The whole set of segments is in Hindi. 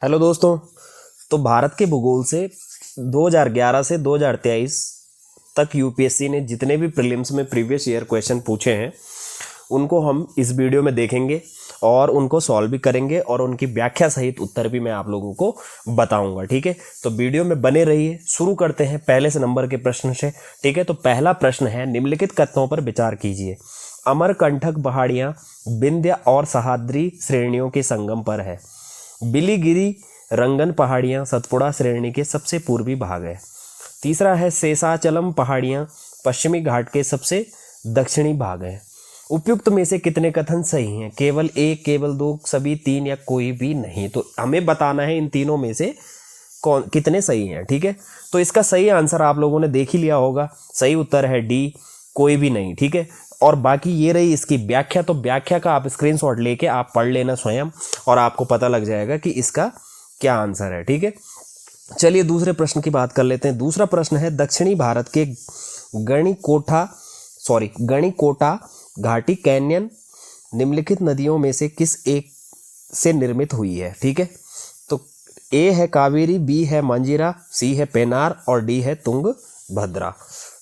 हेलो दोस्तों। तो भारत के भूगोल से 2011 से 2023 तक यूपीएससी ने जितने भी प्रीलिम्स में प्रीवियस ईयर क्वेश्चन पूछे हैं उनको हम इस वीडियो में देखेंगे और उनको सॉल्व भी करेंगे और उनकी व्याख्या सहित उत्तर भी मैं आप लोगों को बताऊंगा। ठीक है, तो वीडियो में बने रहिए। शुरू करते हैं पहले से नंबर के प्रश्न से। ठीक है, तो पहला प्रश्न है, निम्नलिखित कथनों पर विचार कीजिए। अमरकंटक पहाड़ियाँ विंध्य और सह्याद्री श्रेणियों के संगम पर है। बिलीगिरी रंगन पहाड़ियाँ सतपुड़ा श्रेणी के सबसे पूर्वी भाग है। तीसरा है, शेषाचलम पहाड़ियाँ पश्चिमी घाट के सबसे दक्षिणी भाग है। उपयुक्त में से कितने कथन सही हैं? केवल एक, केवल दो, सभी तीन या कोई भी नहीं। तो हमें बताना है इन तीनों में से कौन कितने सही हैं। ठीक है, तो इसका सही आंसर आप लोगों ने देख ही लिया होगा। सही उत्तर है डी, कोई भी नहीं। ठीक है, और बाकी ये रही इसकी व्याख्या। तो व्याख्या का आप स्क्रीनशॉट लेके आप पढ़ लेना स्वयं और आपको पता लग जाएगा कि इसका क्या आंसर है। ठीक है, चलिए दूसरे प्रश्न की बात कर लेते हैं। दूसरा प्रश्न है, दक्षिणी भारत के गणिकोटा घाटी कैन्यन निम्नलिखित नदियों में से किस एक से निर्मित हुई है? ठीक है, तो ए है कावेरी, बी है मंजीरा, सी है पेनार और डी है तुंगभद्रा।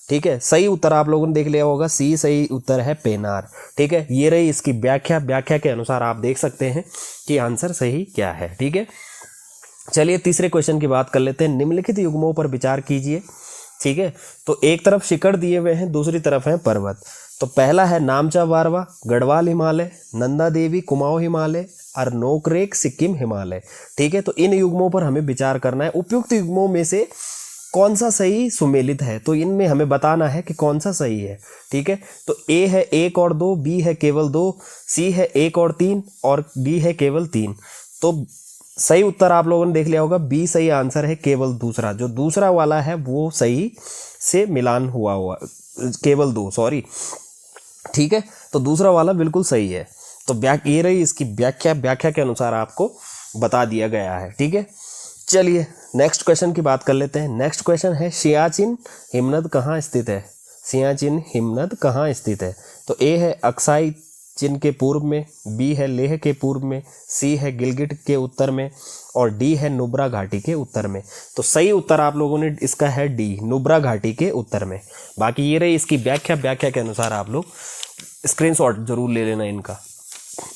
ठीक है, सही उत्तर आप लोगों ने देख लिया होगा, सी सही उत्तर है पेनार। ठीक है, ये रही इसकी व्याख्या। व्याख्या के अनुसार आप देख सकते हैं कि आंसर सही क्या है। ठीक है, चलिए तीसरे क्वेश्चन की बात कर लेते हैं। निम्नलिखित युग्मों पर विचार कीजिए। ठीक है, तो एक तरफ शिखर दिए हुए हैं, दूसरी तरफ है पर्वत। तो पहला है नामचा बारवा, गढ़वाल हिमालय, नंदा देवी कुमाऊं हिमालय और नोकरेक सिक्किम हिमालय। ठीक है, तो इन युग्मों पर हमें विचार करना है। उपयुक्त युग्मों में से कौन सा सही सुमेलित है, तो इनमें हमें बताना है कि कौन सा सही है। ठीक है, तो ए है एक और दो, बी है केवल दो, सी है एक और तीन और डी है केवल तीन। तो सही उत्तर आप लोगों ने देख लिया होगा, बी सही आंसर है, केवल दूसरा। जो दूसरा वाला है वो सही से मिलान हुआ केवल दो, सॉरी। ठीक है, तो दूसरा वाला बिल्कुल सही है। तो ये रही इसकी व्याख्या। व्याख्या के अनुसार आपको बता दिया गया है। ठीक है, चलिए नेक्स्ट क्वेश्चन की बात कर लेते हैं। नेक्स्ट क्वेश्चन है, सियाचिन हिमनद कहाँ स्थित है? सियाचिन हिमनद कहाँ स्थित है? तो ए है अक्साई चीन के पूर्व में, बी है लेह के पूर्व में, सी है गिलगिट के उत्तर में और डी है नुब्रा घाटी के उत्तर में। तो सही उत्तर आप लोगों ने इसका है डी, नुब्रा घाटी के उत्तर में। बाकी ये रही इसकी व्याख्या। व्याख्या के अनुसार आप लोग स्क्रीनशॉट जरूर ले लेना इनका।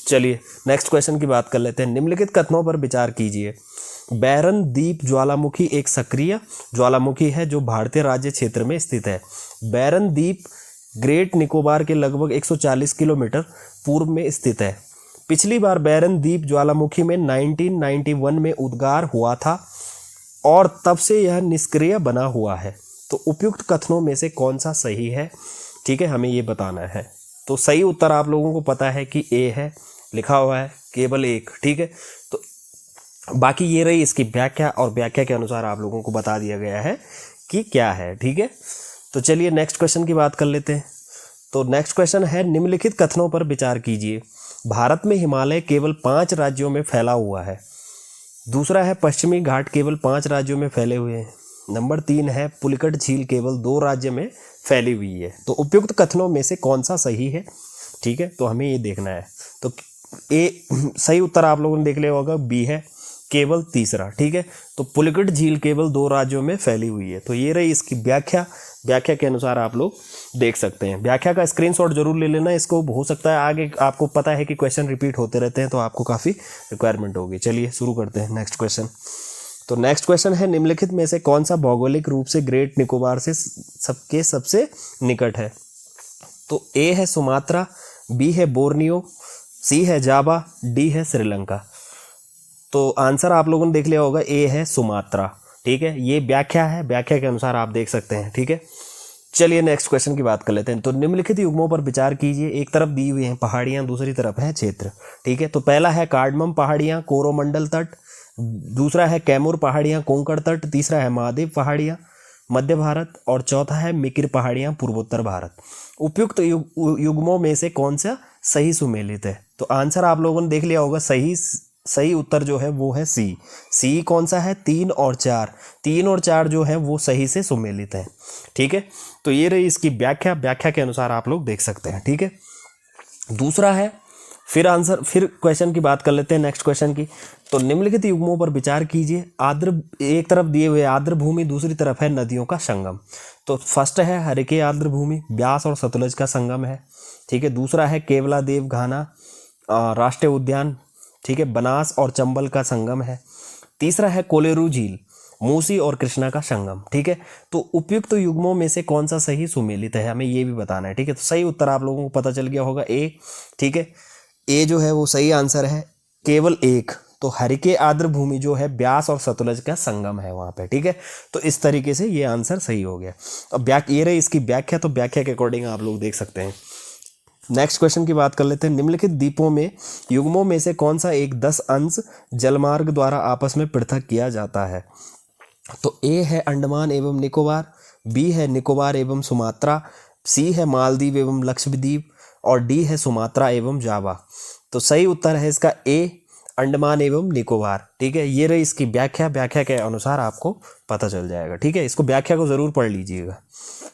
चलिए नेक्स्ट क्वेश्चन की बात कर लेते हैं। निम्नलिखित कथनों पर विचार कीजिए। बैरन द्वीप ज्वालामुखी एक सक्रिय ज्वालामुखी है जो भारतीय राज्य क्षेत्र में स्थित है। बैरन द्वीप ग्रेट निकोबार के लगभग 140 किलोमीटर पूर्व में स्थित है। पिछली बार बैरन द्वीप ज्वालामुखी में 1991 में उद्गार हुआ था और तब से यह निष्क्रिय बना हुआ है। तो उपयुक्त कथनों में से कौन सा सही है? ठीक है, हमें ये बताना है। तो सही उत्तर आप लोगों को पता है कि ए है, लिखा हुआ है केवल एक। ठीक है, तो बाकी ये रही इसकी व्याख्या और व्याख्या के अनुसार आप लोगों को बता दिया गया है कि क्या है। ठीक है, तो चलिए नेक्स्ट क्वेश्चन की बात कर लेते हैं। तो नेक्स्ट क्वेश्चन है, निम्नलिखित कथनों पर विचार कीजिए। भारत में हिमालय केवल 5 राज्यों में फैला हुआ है। दूसरा है, पश्चिमी घाट केवल 5 राज्यों में फैले हुए हैं। नंबर 3 है, पुलिकट झील केवल 2 राज्य में फैली हुई है। तो उपयुक्त कथनों में से कौन सा सही है? ठीक है, तो हमें ये देखना है। तो ए सही उत्तर आप लोगों ने देख लिया होगा, बी है, केवल तीसरा। ठीक है, तो पुलिकट झील केवल 2 राज्यों में फैली हुई है। तो ये रही इसकी व्याख्या। व्याख्या के अनुसार आप लोग देख सकते हैं। व्याख्या का स्क्रीनशॉट जरूर ले लेना। इसको हो सकता है आगे आपको पता है कि क्वेश्चन रिपीट होते रहते हैं तो आपको काफ़ी रिक्वायरमेंट होगी। चलिए शुरू करते हैं नेक्स्ट क्वेश्चन। तो नेक्स्ट क्वेश्चन है, निम्नलिखित में से कौन सा भौगोलिक रूप से ग्रेट निकोबार से सबसे निकट है? तो ए है सुमात्रा, बी है बोर्नियो, सी है जावा, डी है श्रीलंका। तो आंसर आप लोगों ने देख लिया होगा, ए है सुमात्रा। ठीक है, ये व्याख्या है। व्याख्या के अनुसार आप देख सकते हैं। ठीक है, चलिए नेक्स्ट क्वेश्चन की बात कर लेते हैं। तो निम्नलिखित युग्मों पर विचार कीजिए। एक तरफ दी हुई हैं पहाड़ियाँ, दूसरी तरफ है क्षेत्र। ठीक है, तो पहला है कार्डमम पहाड़ियाँ कोरोमंडल तट, दूसरा है कैमूर पहाड़ियाँ कोंकण तट, तीसरा है महादेव पहाड़ियाँ मध्य भारत और चौथा है मिकिर पहाड़ियाँ पूर्वोत्तर भारत। उपयुक्त युग्मों में से कौन सा सही सुमेलित है? तो आंसर आप लोगों ने देख लिया होगा, सही उत्तर जो है वो है सी। सी कौन सा है? 3 और 4। 3 और 4 जो है वो सही से सुमेलित है। ठीक है, तो ये रही इसकी व्याख्या। व्याख्या के अनुसार आप लोग देख सकते हैं। ठीक है, दूसरा है, फिर क्वेश्चन की बात कर लेते हैं, नेक्स्ट क्वेश्चन की। तो निम्नलिखित युग्मों पर विचार कीजिए। आर्द्र, एक तरफ दिए हुए आर्द्र भूमि, दूसरी तरफ है नदियों का संगम। तो फर्स्ट है हरिके आर्द्र भूमि, ब्यास और सतलज का संगम है, ठीक है। दूसरा है केवलादेव घाना राष्ट्रीय उद्यान, ठीक है, बनास और चंबल का संगम है। तीसरा है कोलेरू झील, मूसी और कृष्णा का संगम, ठीक है। तो उपयुक्त युग्मों में से कौन सा सही सुमेलित है, हमें ये भी बताना है, ठीक है। तो सही उत्तर आप लोगों को पता चल गया होगा ए, ठीक है। ए जो है वो सही आंसर है, केवल एक। तो हरिके आर्द्र भूमि जो है ब्यास और सतलज का संगम है वहां पे, ठीक है। तो इस तरीके से ये आंसर सही हो गया। अब ये रही इसकी व्याख्या, तो व्याख्या के अकॉर्डिंग आप लोग देख सकते हैं। नेक्स्ट क्वेश्चन की बात कर लेते हैं। निम्नलिखित द्वीपों में युग्मों में से कौन सा एक 10 अंश जलमार्ग द्वारा आपस में पृथक किया जाता है। तो ए है अंडमान एवं निकोबार, बी है निकोबार एवं सुमात्रा, सी है मालदीव एवं लक्षद्वीप और डी है सुमात्रा एवं जावा। तो सही उत्तर है इसका ए, अंडमान एवं निकोबार, ठीक है। ये रही इसकी व्याख्या, व्याख्या के अनुसार आपको पता चल जाएगा, ठीक है। इसको व्याख्या को जरूर पढ़ लीजिएगा।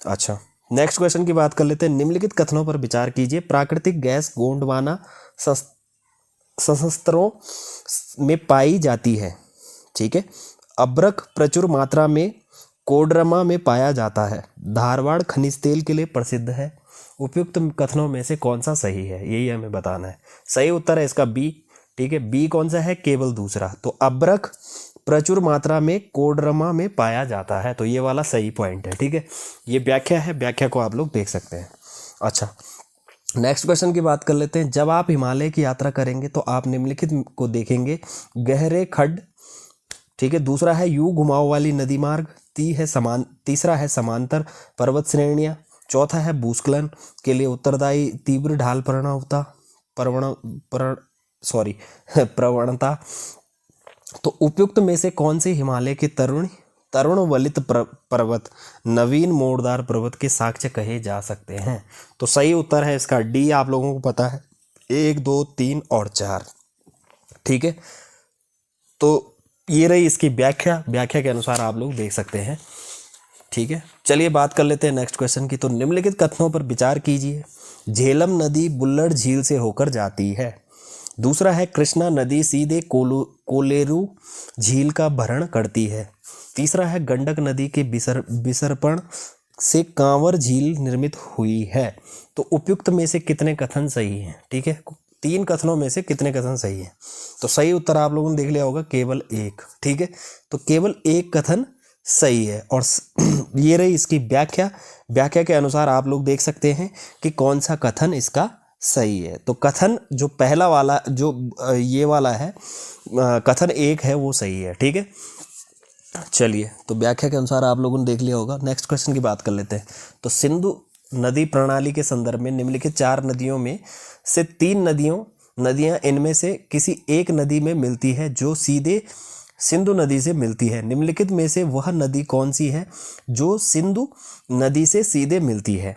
अच्छा, नेक्स्ट क्वेश्चन की बात कर लेते हैं। निम्नलिखित कथनों पर विचार कीजिए। प्राकृतिक गैस गोंडवाना सशस्त्रों में पाई जाती है, ठीक है। अब्रक प्रचुर मात्रा में कोडरमा में पाया जाता है। धारवाड़ खनिज तेल के लिए प्रसिद्ध है। उपयुक्त कथनों में से कौन सा सही है, यही हमें बताना है। सही उत्तर है इसका बी, ठीक है। बी कौन सा है, केवल दूसरा। तो अब्रक प्रचुर मात्रा में कोडरमा में पाया जाता है, तो ये वाला सही पॉइंट है, ठीक है। ये व्याख्या है, व्याख्या को आप लोग देख सकते हैं। अच्छा, नेक्स्ट क्वेश्चन की बात कर लेते हैं। जब आप हिमालय की यात्रा करेंगे तो आप निम्नलिखित को देखेंगे। गहरे खड्ड, ठीक है। दूसरा है यू घुमाव वाली नदी मार्ग, तीसरा है समांतर पर्वत श्रेणियाँ, चौथा है भूस्खलन के लिए उत्तरदायी तीव्र ढाल प्रवणता। तो उपयुक्त में से कौन से हिमालय के तरुण वलित पर्वत नवीन मोड़दार पर्वत के साक्ष्य कहे जा सकते हैं। तो सही उत्तर है इसका डी, आप लोगों को पता है 1, 2, 3 और 4, ठीक है। तो ये रही इसकी व्याख्या, व्याख्या के अनुसार आप लोग देख सकते हैं, ठीक है। चलिए बात कर लेते हैं नेक्स्ट क्वेश्चन की। तो निम्नलिखित कथनों पर विचार कीजिए। झेलम नदी बुल्लड़ झील से होकर जाती है। दूसरा है कृष्णा नदी सीधे कोलेरू झील का भरण करती है। तीसरा है गंडक नदी के विसर्पण से कांवर झील निर्मित हुई है। तो उपयुक्त में से कितने कथन सही हैं, ठीक है। 3 कथनों में से कितने कथन सही हैं। तो सही उत्तर आप लोगों ने देख लिया होगा, केवल एक, ठीक है। तो केवल एक कथन सही है। और ये रही इसकी व्याख्या, व्याख्या के अनुसार आप लोग देख सकते हैं कि कौन सा कथन इसका सही है। तो कथन जो पहला वाला, जो ये वाला है, कथन 1 है, वो सही है, ठीक है। चलिए, तो व्याख्या के अनुसार आप लोगों ने देख लिया होगा। नेक्स्ट क्वेश्चन की बात कर लेते हैं। तो सिंधु नदी प्रणाली के संदर्भ में निम्नलिखित 4 नदियों में से 3 नदियां इनमें से किसी एक नदी में मिलती है जो सीधे सिंधु नदी से मिलती है। निम्नलिखित में से वह नदी कौन सी है जो सिंधु नदी से सीधे मिलती है,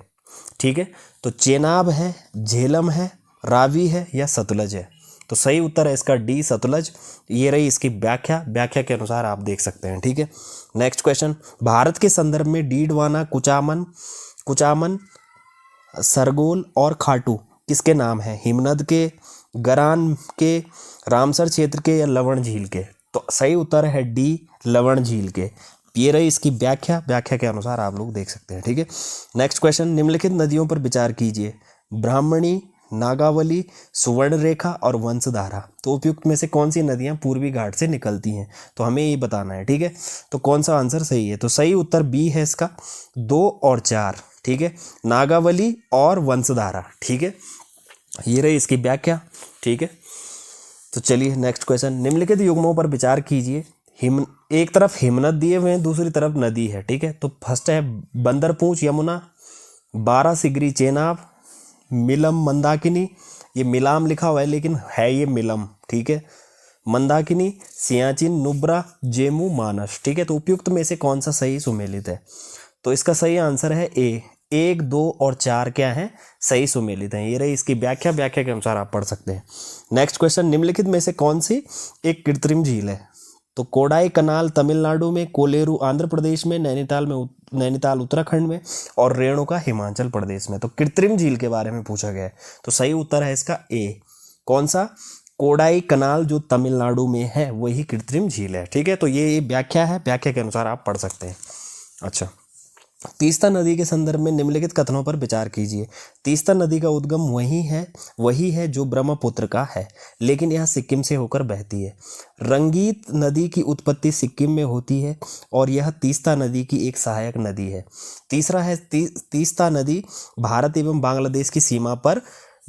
ठीक है। तो चेनाब है, झेलम है, रावी है या सतलज है। तो सही उत्तर है इसका डी, सतलज। ये रही इसकी व्याख्या, व्याख्या के अनुसार आप देख सकते हैं, ठीक है। Next question. भारत के संदर्भ में डीडवाना, कुचामन, सरगोल और खाटू किसके नाम है। हिमनद के, गरान के, रामसर क्षेत्र के या लवण झील के। तो सही उत्तर है डी, लवण झील के। ये रही इसकी व्याख्या, व्याख्या के अनुसार आप लोग देख सकते हैं, ठीक है। Next question. निम्नलिखित नदियों पर विचार कीजिए। ब्राह्मणी, नागावली, सुवर्णरेखा और वंशधारा। तो उपयुक्त में से कौन सी नदियां पूर्वी घाट से निकलती हैं, तो हमें ये बताना है, ठीक है। तो कौन सा आंसर सही है। तो सही उत्तर बी है इसका, 2 और 4, ठीक है। नागावली और वंशधारा, ठीक है। ये रही इसकी व्याख्या, ठीक है। तो चलिए नेक्स्ट क्वेश्चन। निम्नलिखित युग्मों पर विचार कीजिए। एक तरफ हिमनद दिए हुए हैं, दूसरी तरफ नदी है, ठीक है। तो फर्स्ट है बंदरपूंछ यमुना, 12 सिगरी चेनाब, मिलम मंदाकिनी। ये मिलाम लिखा हुआ है लेकिन है ये मिलम, ठीक है। मंदाकिनी, सियाचिन, नुब्रा, जेमू, मानस, ठीक है। तो उपयुक्त में से कौन सा सही सुमेलित है। तो इसका सही आंसर है ए, 1, 2 और 4 क्या है, सही सुमेलित हैं। ये रही इसकी व्याख्या, व्याख्या के अनुसार आप पढ़ सकते हैं। Next question. निम्नलिखित में से कौन सी एक कृत्रिम झील है। तो कोडाई कनाल तमिलनाडु में, कोलेरू आंध्र प्रदेश में, नैनीताल उत्तराखंड में और रेणुका हिमाचल प्रदेश में। तो कृत्रिम झील के बारे में पूछा गया है। तो सही उत्तर है इसका ए, कौन सा? कोडाई कनाल जो तमिलनाडु में है वही कृत्रिम झील है। ठीक है, तो ये व्याख्या है, व्याख्या के अनुसार आप पढ़ सकते हैं। अच्छा, तीस्ता नदी के संदर्भ में निम्नलिखित कथनों पर विचार कीजिए। तीस्ता नदी का उद्गम वही है जो ब्रह्मपुत्र का है, लेकिन यह सिक्किम से होकर बहती है। रंगीत नदी की उत्पत्ति सिक्किम में होती है और यह तीस्ता नदी की एक सहायक नदी है। तीसरा है तीस्ता नदी भारत एवं बांग्लादेश की सीमा पर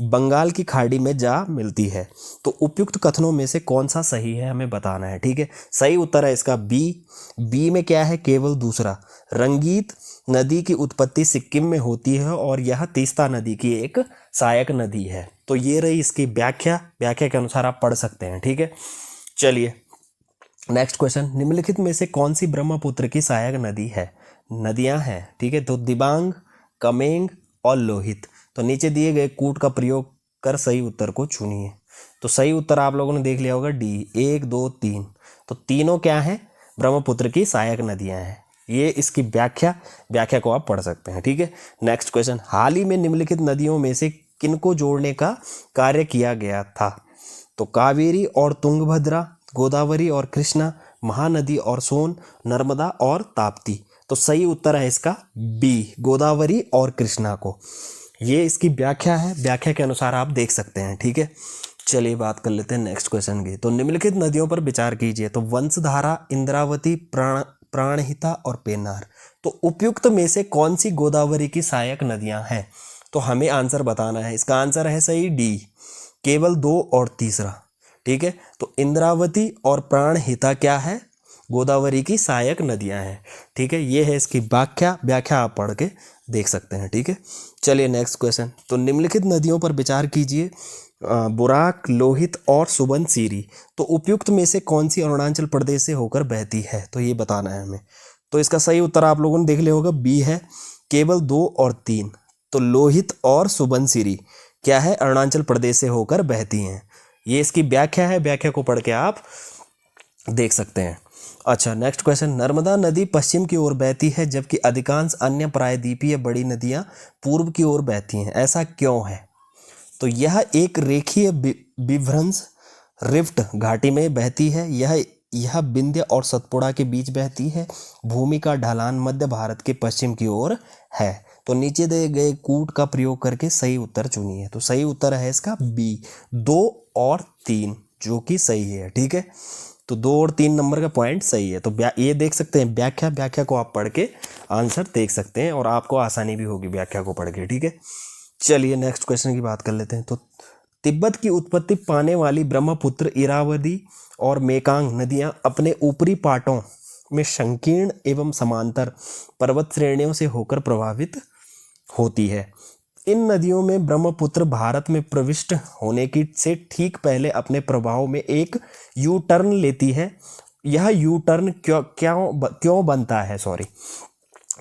बंगाल की खाड़ी में जा मिलती है। तो उपयुक्त कथनों में से कौन सा सही है हमें बताना है। ठीक है, सही उत्तर है इसका बी में क्या है? केवल दूसरा, रंगीत नदी की उत्पत्ति सिक्किम में होती है और यह तीस्ता नदी की एक सहायक नदी है। तो ये रही इसकी व्याख्या के अनुसार आप पढ़ सकते हैं। ठीक है, चलिए नेक्स्ट क्वेश्चन, निम्नलिखित में से कौन सी ब्रह्मपुत्र की सहायक नदियां हैं? ठीक है, तो दिबांग, कमेंग और लोहित। तो नीचे दिए गए कूट का प्रयोग कर सही उत्तर को चुनिए। तो सही उत्तर आप लोगों ने देख लिया होगा डी, 1 2 3। तो तीनों क्या हैं? ब्रह्मपुत्र की सहायक नदियां हैं। ये इसकी व्याख्या को आप पढ़ सकते हैं। ठीक है, नेक्स्ट क्वेश्चन, हाल ही में निम्नलिखित नदियों में से किनको जोड़ने का कार्य किया गया था? तो कावेरी और तुंगभद्रा, गोदावरी और कृष्णा, महानदी और सोन, नर्मदा और ताप्ती। तो सही उत्तर है इसका बी, गोदावरी और कृष्णा को। ये इसकी व्याख्या है, व्याख्या के अनुसार आप देख सकते हैं। ठीक है, चलिए बात कर लेते हैं नेक्स्ट क्वेश्चन की। तो निम्नलिखित नदियों पर विचार कीजिए। तो वंशधारा, इंद्रावती, प्राणहिता और पेन्नार। तो उपयुक्त में से कौन सी गोदावरी की सहायक नदियां हैं? तो हमें आंसर बताना है। इसका आंसर है सही डी, केवल 2 और तीसरा। ठीक है, तो इंद्रावती और प्राणहिता क्या है? गोदावरी की सहायक नदियां हैं। ठीक है, ये है इसकी व्याख्या आप पढ़ के देख सकते हैं। ठीक है, चलिए नेक्स्ट क्वेश्चन, तो निम्नलिखित नदियों पर विचार कीजिए। बुराक, लोहित और सुबनसिरी। तो उपयुक्त में से कौन सी अरुणाचल प्रदेश से होकर बहती है? तो ये बताना है हमें। तो इसका सही उत्तर आप लोगों ने देख लिया होगा बी है, केवल 2 और 3। तो लोहित और सुबनसिरी क्या है? अरुणाचल प्रदेश से होकर बहती हैं। ये इसकी व्याख्या है, व्याख्या को पढ़ के आप देख सकते हैं। अच्छा, नेक्स्ट क्वेश्चन, नर्मदा नदी पश्चिम की ओर बहती है जबकि अधिकांश अन्य प्रायद्वीपीय बड़ी नदियां पूर्व की ओर बहती हैं, ऐसा क्यों है? तो यह एक रेखीय विभ्रंश रिफ्ट घाटी में बहती है। यह विंध्य और सतपुड़ा के बीच बहती है। भूमि का ढलान मध्य भारत के पश्चिम की ओर है। तो नीचे दिए गए कूट का प्रयोग करके सही उत्तर चुनिए। तो सही उत्तर है इसका बी, 2 और 3, जो कि सही है। ठीक है, तो 2 और 3 नंबर का पॉइंट सही है। तो ये देख सकते हैं व्याख्या को आप पढ़ के आंसर देख सकते हैं और आपको आसानी भी होगी व्याख्या को पढ़ के। ठीक है, चलिए नेक्स्ट क्वेश्चन की बात कर लेते हैं। तो तिब्बत की उत्पत्ति पाने वाली ब्रह्मपुत्र, इरावदी और मेकांग नदियां अपने ऊपरी पाटों में संकीर्ण एवं समांतर पर्वत श्रेणियों से होकर प्रभावित होती है। इन नदियों में ब्रह्मपुत्र भारत में प्रविष्ट होने की से ठीक पहले अपने प्रभाव में एक यू टर्न लेती है। यह यू टर्न क्यों बनता है?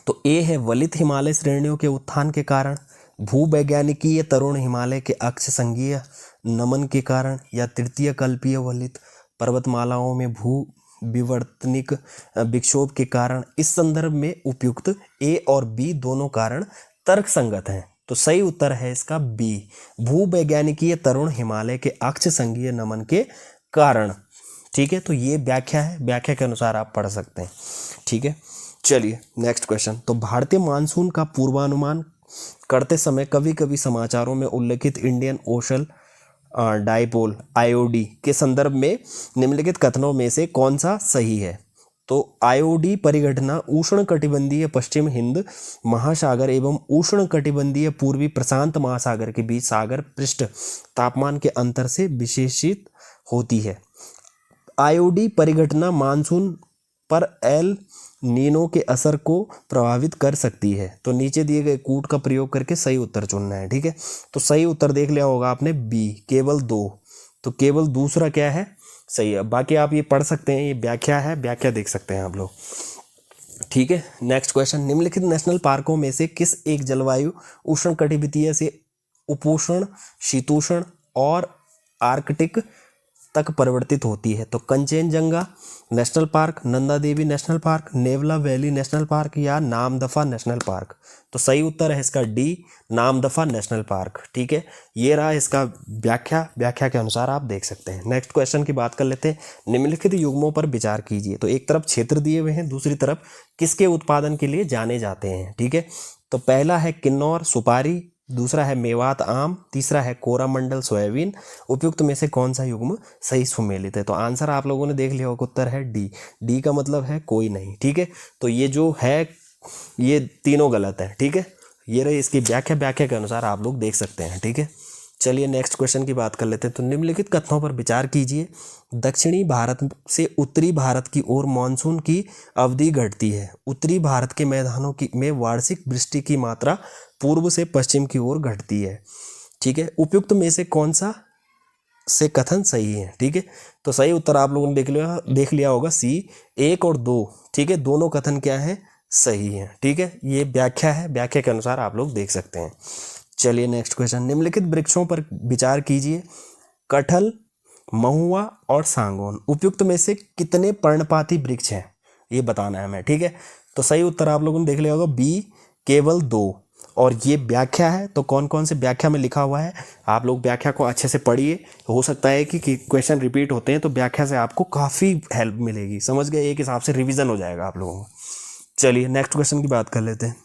तो ए है वलित हिमालय श्रेणियों के उत्थान के कारण, भूवैज्ञानिकीय तरुण हिमालय के अक्ष संघीय नमन के कारण, या तृतीय कल्पीय वलित पर्वतमालाओं में भू विवर्तनिक विक्षोभ के कारण। इस संदर्भ में उपयुक्त ए और बी दोनों कारण तर्कसंगत हैं। तो सही उत्तर है इसका बी, भूवैज्ञानिकीय तरुण हिमालय के अक्ष संघीय नमन के कारण। ठीक है, तो ये व्याख्या है, व्याख्या के अनुसार आप पढ़ सकते हैं। ठीक है, चलिए नेक्स्ट क्वेश्चन, तो भारतीय मानसून का पूर्वानुमान करते समय कभी कभी समाचारों में उल्लेखित इंडियन ओशन डाइपोल आईओडी के संदर्भ में निम्नलिखित कथनों में से कौन सा सही है? तो आईओडी परिघटना उष्णकटिबंधीय पश्चिम हिंद महासागर एवं उष्णकटिबंधीय पूर्वी प्रशांत महासागर के बीच सागर पृष्ठ तापमान के अंतर से विशेषित होती है। आईओडी परिघटना मानसून पर एल नीनो के असर को प्रभावित कर सकती है। तो नीचे दिए गए कूट का प्रयोग करके सही उत्तर चुनना है। ठीक है, तो सही उत्तर देख लिया होगा आपने बी, केवल 2। तो केवल दूसरा क्या है? सही है। बाकी आप ये पढ़ सकते हैं, ये व्याख्या है, व्याख्या देख सकते हैं आप लोग। ठीक है, नेक्स्ट क्वेश्चन, निम्नलिखित नेशनल पार्कों में से किस एक जलवायु उष्णकटिबंधीय से उपोष्ण, शीतोष्ण और आर्कटिक तक परिवर्तित होती है? तो Kanchenjunga national park, Nanda Devi national park, नेवला वैली नेशनल पार्क या नामदफा नेशनल पार्क? तो सही उत्तर है इसका डी, नामदफा नेशनल पार्क। ठीक है, ये रहा इसका व्याख्या के अनुसार आप देख सकते हैं। नेक्स्ट क्वेश्चन की बात कर लेते हैं। निम्नलिखित युग्मों पर विचार कीजिए। तो एक तरफ क्षेत्र दिए हुए हैं, दूसरी तरफ किसके उत्पादन के लिए जाने जाते हैं। ठीक है, तो पहला है किन्नौर सुपारी, दूसरा है मेवात आम, तीसरा है कोरामंडल सोयाबीन। उपयुक्त में से कौन सा युग्म सही सुमेलित है? तो आंसर आप लोगों ने देख लिया होगा, उत्तर है डी। डी का मतलब है कोई नहीं। ठीक है, तो ये जो है ये तीनों गलत है। ठीक है, ये रही इसकी व्याख्या के अनुसार आप लोग देख सकते हैं। ठीक है, चलिए नेक्स्ट क्वेश्चन की बात कर लेते हैं। तो निम्नलिखित कथनों पर विचार कीजिए। दक्षिणी भारत से उत्तरी भारत की ओर मानसून की अवधि घटती है। उत्तरी भारत के मैदानों में वार्षिक वृष्टि की मात्रा पूर्व से पश्चिम की ओर घटती है। ठीक है, उपयुक्त में से कौन सा से कथन सही है? ठीक है, तो सही उत्तर आप लोगों ने देख लिया होगा, सी 1 और 2। ठीक है, दोनों कथन क्या है? सही है। ठीक है, ये व्याख्या है, व्याख्या के अनुसार आप लोग देख सकते हैं। चलिए नेक्स्ट क्वेश्चन। निम्नलिखित वृक्षों पर विचार कीजिए। कटहल, महुआ और सांगौन, उपयुक्त में से कितने पर्णपाती वृक्ष हैं? ये बताना है हमें। ठीक है, तो सही उत्तर आप लोगों ने देख लिया होगा, बी केवल 2। और ये व्याख्या है, तो कौन कौन से व्याख्या में लिखा हुआ है आप लोग व्याख्या को अच्छे से पढ़िए। हो सकता है कि क्वेश्चन रिपीट होते हैं, तो व्याख्या से आपको काफ़ी हेल्प मिलेगी। समझ गए? एक हिसाब से रिवीजन हो जाएगा आप लोगों को। चलिए नेक्स्ट क्वेश्चन की बात कर लेते हैं।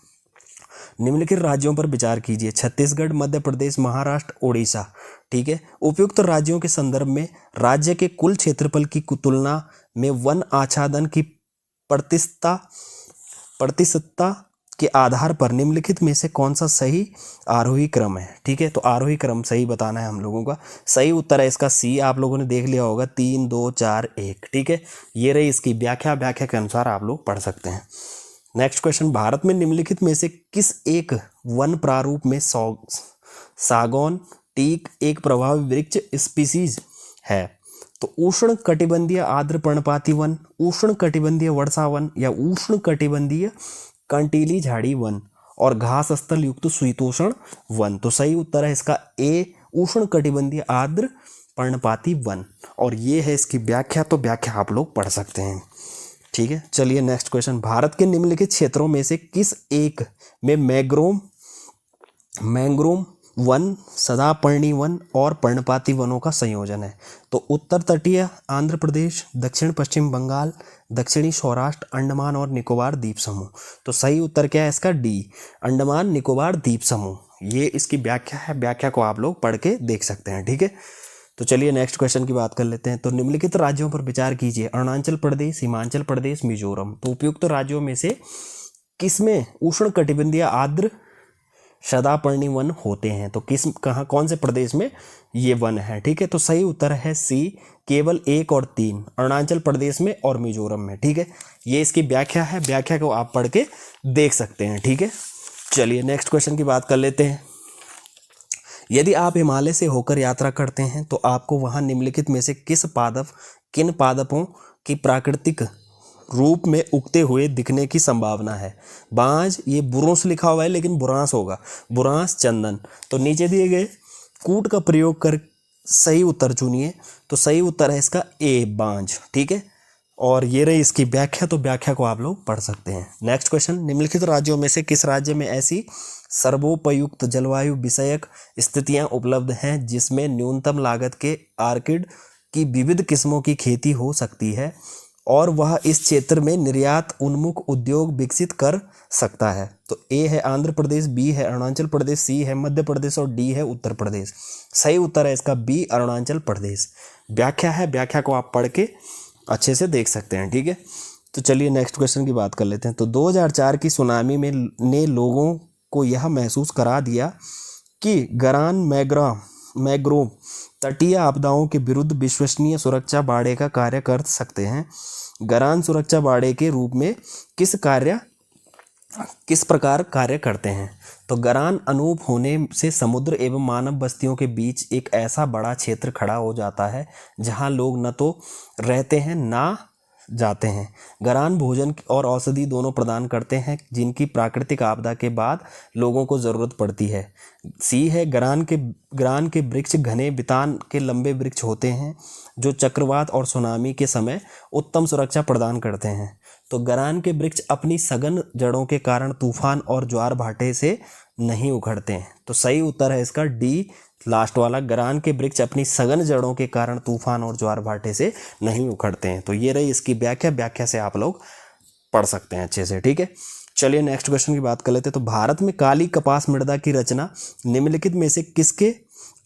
निम्नलिखित राज्यों पर विचार कीजिए। छत्तीसगढ़, मध्य प्रदेश, महाराष्ट्र, ओडिशा। ठीक है, उपयुक्त राज्यों के संदर्भ में राज्य के कुल क्षेत्रफल की तुलना में वन आच्छादन की प्रतिशतता के आधार पर निम्नलिखित में से कौन सा सही आरोही क्रम है? ठीक है, तो आरोही क्रम सही बताना है हम लोगों का। सही उत्तर है इसका सी, आप लोगों ने देख लिया होगा, 3 2 4 1। ठीक है, ये रही इसकी व्याख्या के अनुसार आप लोग पढ़ सकते हैं। Next question. भारत में निम्नलिखित में से किस एक वन प्रारूप में सागौन टीक एक प्रभावी वृक्ष स्पीसीज है? तो उष्ण कटिबंधीय आर्द्र पर्णपाती वन, उष्ण कटिबंधीय वर्षा वन या उष्ण कटिबंधीय कंटीली झाड़ी वन और घास स्थल युक्त शीतोष्ण वन? तो सही उत्तर है इसका ए, उष्ण कटिबंधीय आर्द्र पर्णपाती वन। और ये है इसकी व्याख्या, तो व्याख्या आप लोग पढ़ सकते हैं। ठीक है, चलिए नेक्स्ट क्वेश्चन। भारत के निम्नलिखित क्षेत्रों में से किस एक में मैंग्रोव वन, सदापर्णी वन और पर्णपाती वनों का संयोजन है? तो उत्तर तटीय आंध्र प्रदेश, दक्षिण पश्चिम बंगाल, दक्षिणी सौराष्ट्र, अंडमान और निकोबार द्वीप समूह। तो सही उत्तर क्या है इसका? डी, अंडमान निकोबार द्वीप समूह। ये इसकी व्याख्या है, व्याख्या को आप लोग पढ़ के देख सकते हैं। ठीक है, तो चलिए नेक्स्ट क्वेश्चन की बात कर लेते हैं। तो निम्नलिखित राज्यों पर विचार कीजिए। अरुणाचल प्रदेश, हिमाचल प्रदेश, मिजोरम। तो उपयुक्त राज्यों में से किसमें उष्ण कटिबंधीय आर्द्र सदापर्णी वन होते हैं? तो कौन से प्रदेश में ये वन है? ठीक है, तो सही उत्तर है सी, केवल 1 और 3, अरुणाचल प्रदेश में और मिजोरम में। ठीक है, ये इसकी व्याख्या है, व्याख्या को आप पढ़ के देख सकते हैं। ठीक है, चलिए नेक्स्ट क्वेश्चन की बात कर लेते हैं। यदि आप हिमालय से होकर यात्रा करते हैं तो आपको वहां निम्नलिखित में से किन पादपों की प्राकृतिक रूप में उगते हुए दिखने की संभावना है? बांज, ये बुरोंस लिखा हुआ है लेकिन बुरांस होगा, बुरांस, चंदन। तो नीचे दिए गए कूट का प्रयोग कर सही उत्तर चुनिए। तो सही उत्तर है इसका ए, बांज। ठीक है, और ये रही इसकी व्याख्या, तो व्याख्या को आप लोग पढ़ सकते हैं। Next question. निम्नलिखित राज्यों में से किस राज्य में ऐसी सर्वोपयुक्त जलवायु विषयक स्थितियां उपलब्ध हैं जिसमें न्यूनतम लागत के आर्किड की विविध किस्मों की खेती हो सकती है और वह इस क्षेत्र में निर्यात उन्मुख उद्योग विकसित कर सकता है? तो ए है आंध्र प्रदेश, बी है अरुणाचल प्रदेश, सी है मध्य प्रदेश और डी है उत्तर प्रदेश। सही उत्तर है इसका बी, अरुणाचल प्रदेश। व्याख्या है, व्याख्या को आप पढ़ के अच्छे से देख सकते हैं। ठीक है, तो चलिए नेक्स्ट क्वेश्चन की बात कर लेते हैं। तो 2004 की सुनामी ने लोगों को यह महसूस करा दिया कि गरान मैंग्रोव तटीय आपदाओं के विरुद्ध विश्वसनीय सुरक्षा बाड़े का कार्य कर सकते हैं। गरान सुरक्षा बाड़े के रूप में किस प्रकार कार्य करते हैं? तो गरान अनूप होने से समुद्र एवं मानव बस्तियों के बीच एक ऐसा बड़ा क्षेत्र खड़ा हो जाता है जहां लोग न तो रहते हैं ना जाते हैं। गरान भोजन और औषधि दोनों प्रदान करते हैं जिनकी प्राकृतिक आपदा के बाद लोगों को ज़रूरत पड़ती है। सी है गरान के वृक्ष घने बितान के लंबे वृक्ष होते हैं जो चक्रवात और सुनामी के समय उत्तम सुरक्षा प्रदान करते हैं। तो गरान के वृक्ष अपनी सघन जड़ों के कारण तूफान और ज्वार भाटे से नहीं उखड़ते हैं। तो सही उत्तर है इसका डी लास्ट वाला, गरान के वृक्ष अपनी सघन जड़ों के कारण तूफान और ज्वार भाटे से नहीं उखड़ते हैं। तो ये रही इसकी व्याख्या से आप लोग पढ़ सकते हैं अच्छे से, ठीक है। चलिए नेक्स्ट क्वेश्चन की बात कर लेते हैं। तो भारत में काली कपास मृदा की रचना निम्नलिखित में से किसके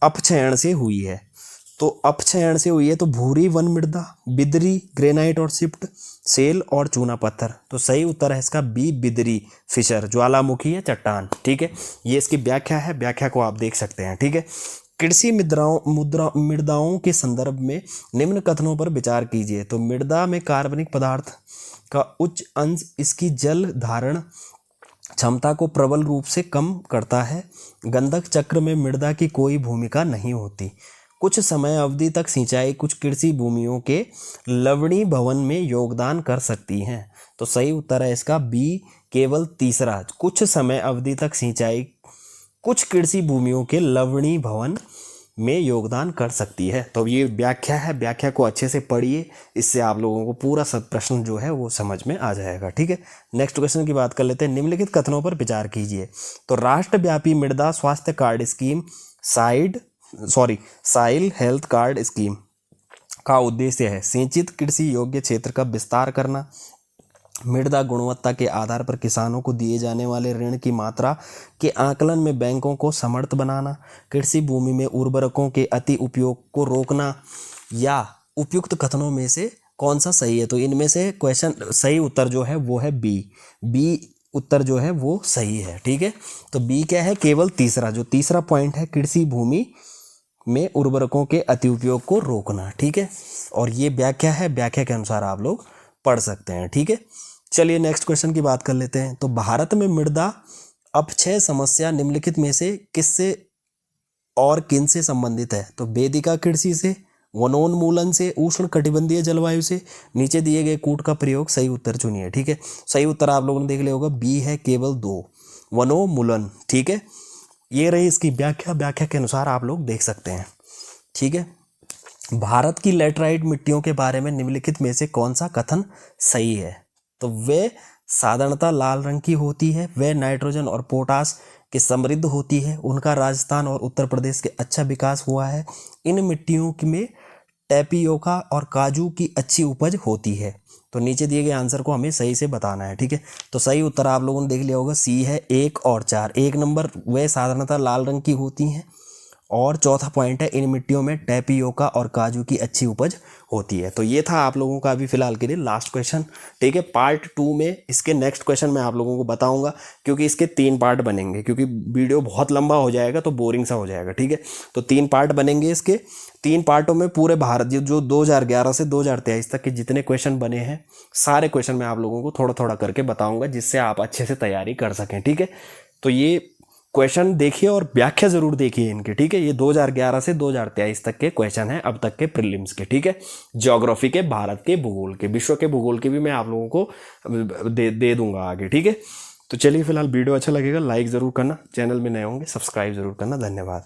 अपक्षयण से हुई है? तो अपक्षयण से हुई है तो भूरी वन मृदा, बिदरी, ग्रेनाइट और शिफ्ट, सेल और चूना पत्थर। तो सही उत्तर है इसका बी बिदरी, फिशर, ज्वालामुखी या चट्टान, ठीक है। ये इसकी व्याख्या है, व्याख्या को आप देख सकते हैं, ठीक है। कृषि मृदाओं के संदर्भ में निम्न कथनों पर विचार कीजिए। तो मृदा में कार्बनिक पदार्थ का उच्च अंश इसकी जल धारण क्षमता को प्रबल रूप से कम करता है। गंधक चक्र में मृदा की कोई भूमिका नहीं होती। कुछ समय अवधि तक सिंचाई कुछ कृषि भूमियों के लवणीभवन भवन में योगदान कर सकती हैं। तो सही उत्तर है इसका बी केवल तीसरा, कुछ समय अवधि तक सिंचाई कुछ कृषि भूमियों के लवणीभवन भवन में योगदान कर सकती है। तो ये व्याख्या है, व्याख्या को अच्छे से पढ़िए, इससे आप लोगों को पूरा सब प्रश्न जो है वो समझ में आ जाएगा, ठीक है। नेक्स्ट क्वेश्चन की बात कर लेते हैं। निम्नलिखित कथनों पर विचार कीजिए। तो राष्ट्रव्यापी मृदा स्वास्थ्य कार्ड स्कीम साइल हेल्थ कार्ड स्कीम का उद्देश्य है सिंचित कृषि योग्य क्षेत्र का विस्तार करना, मृदा गुणवत्ता के आधार पर किसानों को दिए जाने वाले ऋण की मात्रा के आकलन में बैंकों को समर्थ बनाना, कृषि भूमि में उर्वरकों के अति उपयोग को रोकना, या उपयुक्त कथनों में से कौन सा सही है? तो इनमें से क्वेश्चन सही उत्तर जो है वो है बी उत्तर जो है वो सही है, ठीक है। तो बी क्या है? केवल तीसरा, जो तीसरा पॉइंट है, कृषि भूमि में उर्वरकों के अति उपयोग को रोकना, ठीक है। और ये व्याख्या है, व्याख्या के अनुसार आप लोग पढ़ सकते हैं, ठीक है। चलिए नेक्स्ट क्वेश्चन की बात कर लेते हैं। तो भारत में मृदा अपक्षय समस्या निम्नलिखित में से किससे और किन से संबंधित है? तो वेदिका कृषि से, वनोन्मूलन से, उष्ण कटिबंधीय जलवायु से, नीचे दिए गए कूट का प्रयोग। सही उत्तर चुनिए, ठीक है। सही उत्तर आप लोगों ने देख लिया होगा, बी है केवल 2, वनोन्मूलन, ठीक है। ये रही इसकी व्याख्या के अनुसार आप लोग देख सकते हैं, ठीक है। भारत की लैटराइट मिट्टियों के बारे में निम्नलिखित में से कौन सा कथन सही है? तो वे साधारणतः लाल रंग की होती है, वे नाइट्रोजन और पोटास के समृद्ध होती है, उनका राजस्थान और उत्तर प्रदेश के अच्छा विकास हुआ है, इन मिट्टियों में टैपियोका और काजू की अच्छी उपज होती है। तो नीचे दिए गए आंसर को हमें सही से बताना है, ठीक है। तो सही उत्तर आप लोगों ने देख लिया होगा, सी है 1 और 4। 1 नंबर वे साधारणतः लाल रंग की होती हैं, और चौथा पॉइंट है इन मिट्टियों में टैपियोका और काजू की अच्छी उपज होती है। तो ये था आप लोगों का अभी फिलहाल के लिए लास्ट क्वेश्चन, ठीक है। पार्ट 2 में इसके नेक्स्ट क्वेश्चन मैं आप लोगों को बताऊंगा, क्योंकि इसके 3 पार्ट बनेंगे, क्योंकि वीडियो बहुत लंबा हो जाएगा तो बोरिंग सा हो जाएगा, ठीक है। तो 3 पार्ट बनेंगे इसके। 3 पार्टों में पूरे भारत जो 2011 से 2023 तक के जितने क्वेश्चन बने हैं, सारे क्वेश्चन मैं आप लोगों को थोड़ा थोड़ा करके बताऊंगा, जिससे आप अच्छे से तैयारी कर सकें, ठीक है। तो ये क्वेश्चन देखिए और व्याख्या जरूर देखिए इनके, ठीक है। ये 2011 से 2023 तक के क्वेश्चन हैं, अब तक के प्रीलिम्स के, ठीक है। ज्योग्राफी के, भारत के भूगोल के, विश्व के भूगोल के भी मैं आप लोगों को दे दूंगा आगे, ठीक है। तो चलिए फिलहाल वीडियो अच्छा लगेगा लाइक ज़रूर करना, चैनल में नए होंगे सब्सक्राइब जरूर करना। धन्यवाद।